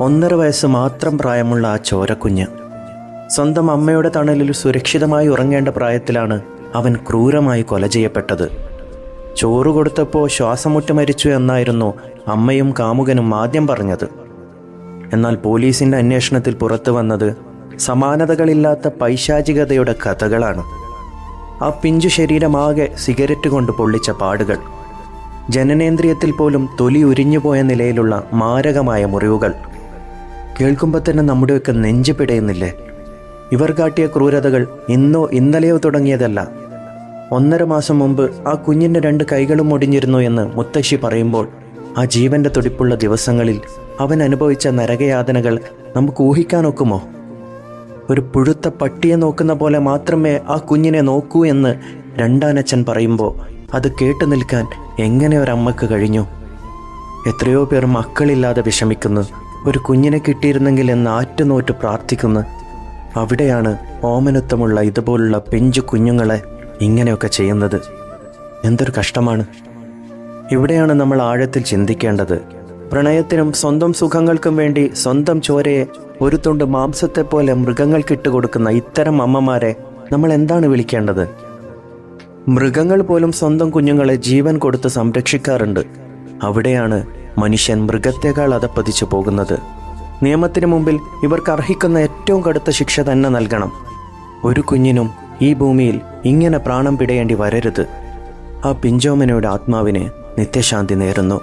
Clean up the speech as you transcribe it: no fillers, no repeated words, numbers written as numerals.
1.5 വയസ്സ് മാത്രം പ്രായമുള്ള ആ ചോരക്കുഞ്ഞ്. സ്വന്തം അമ്മയുടെ തണലിൽ സുരക്ഷിതമായി ഉറങ്ങേണ്ട പ്രായത്തിലാണ് അവൻ ക്രൂരമായി കൊല ചെയ്യപ്പെട്ടത്. ചോറ് കൊടുത്തപ്പോൾ ശ്വാസമുട്ട് മരിച്ചു എന്നായിരുന്നു അമ്മയും കാമുകനും ആദ്യം പറഞ്ഞത്. എന്നാൽ പോലീസിൻ്റെ അന്വേഷണത്തിൽ പുറത്തു വന്നത് സമാനതകളില്ലാത്ത പൈശാചികതയുടെ കഥകളാണ്. ആ പിഞ്ചു ശരീരമാകെ സിഗരറ്റ് കൊണ്ട് പൊള്ളിച്ച പാടുകൾ, ജനനേന്ദ്രിയത്തിൽ പോലും തൊലി ഉരിഞ്ഞുപോയ നിലയിലുള്ള മാരകമായ മുറിവുകൾ. കേൾക്കുമ്പോൾ തന്നെ നമ്മുടെയൊക്കെ നെഞ്ചു പിടയുന്നില്ലേ? ഇവർ കാട്ടിയ ക്രൂരതകൾ ഇന്നോ ഇന്നലെയോ തുടങ്ങിയതല്ല. 1.5 മാസം മുമ്പ് ആ കുഞ്ഞിൻ്റെ 2 കൈകളും ഒടിഞ്ഞിരുന്നു എന്ന് മുത്തശ്ശി പറയുമ്പോൾ ആ ജീവൻ്റെ തുടിപ്പുള്ള ദിവസങ്ങളിൽ അവൻ അനുഭവിച്ച നരകയാതനകൾ നമുക്ക് ഊഹിക്കാനൊക്കുമോ? ഒരു പുഴുത്ത പട്ടിയെ നോക്കുന്ന പോലെ മാത്രമേ ആ കുഞ്ഞിനെ നോക്കൂ എന്ന് രണ്ടാനച്ഛൻ പറയുമ്പോൾ അത് കേട്ടു നിൽക്കാൻ എങ്ങനെ ഒരമ്മക്ക് കഴിഞ്ഞു? എത്രയോ പേർ മക്കളില്ലാതെ വിഷമിക്കുന്നു, ഒരു കുഞ്ഞിനെ കിട്ടിയിരുന്നെങ്കിൽ എന്ന് ആറ്റുനോറ്റ് പ്രാർത്ഥിക്കുന്നു. അവിടെയാണ് ഓമനത്വമുള്ള ഇതുപോലുള്ള പിഞ്ചു കുഞ്ഞുങ്ങളെ ഇങ്ങനെയൊക്കെ ചെയ്യുന്നത്. എന്തൊരു കഷ്ടമാണ്! ഇവിടെയാണ് നമ്മൾ ആഴത്തിൽ ചിന്തിക്കേണ്ടത്. പ്രണയത്തിനും സ്വന്തം സുഖങ്ങൾക്കും വേണ്ടി സ്വന്തം ചോരയെ ഒരു തുണ്ട് മാംസത്തെപ്പോലെ മൃഗങ്ങൾക്കിട്ട് കൊടുക്കുന്ന ഇത്തരം അമ്മമാരെ നമ്മൾ എന്താണ് വിളിക്കേണ്ടത്? മൃഗങ്ങൾ പോലും സ്വന്തം കുഞ്ഞുങ്ങളെ ജീവൻ കൊടുത്ത് സംരക്ഷിക്കാറുണ്ട്. അവിടെയാണ് മനുഷ്യൻ മൃഗത്തേക്കാൾ അധപ്പതിച്ചു പോകുന്നത്. നിയമത്തിന് മുമ്പിൽ ഇവർക്ക് അർഹിക്കുന്ന ഏറ്റവും കടുത്ത ശിക്ഷ തന്നെ നൽകണം. ഒരു കുഞ്ഞിനും ഈ ഭൂമിയിൽ ഇങ്ങനെ പ്രാണം പിടയേണ്ടി വരരുത്. ആ പിഞ്ചോമനയുടെ ആത്മാവിന് നിത്യശാന്തി നേരുന്നു.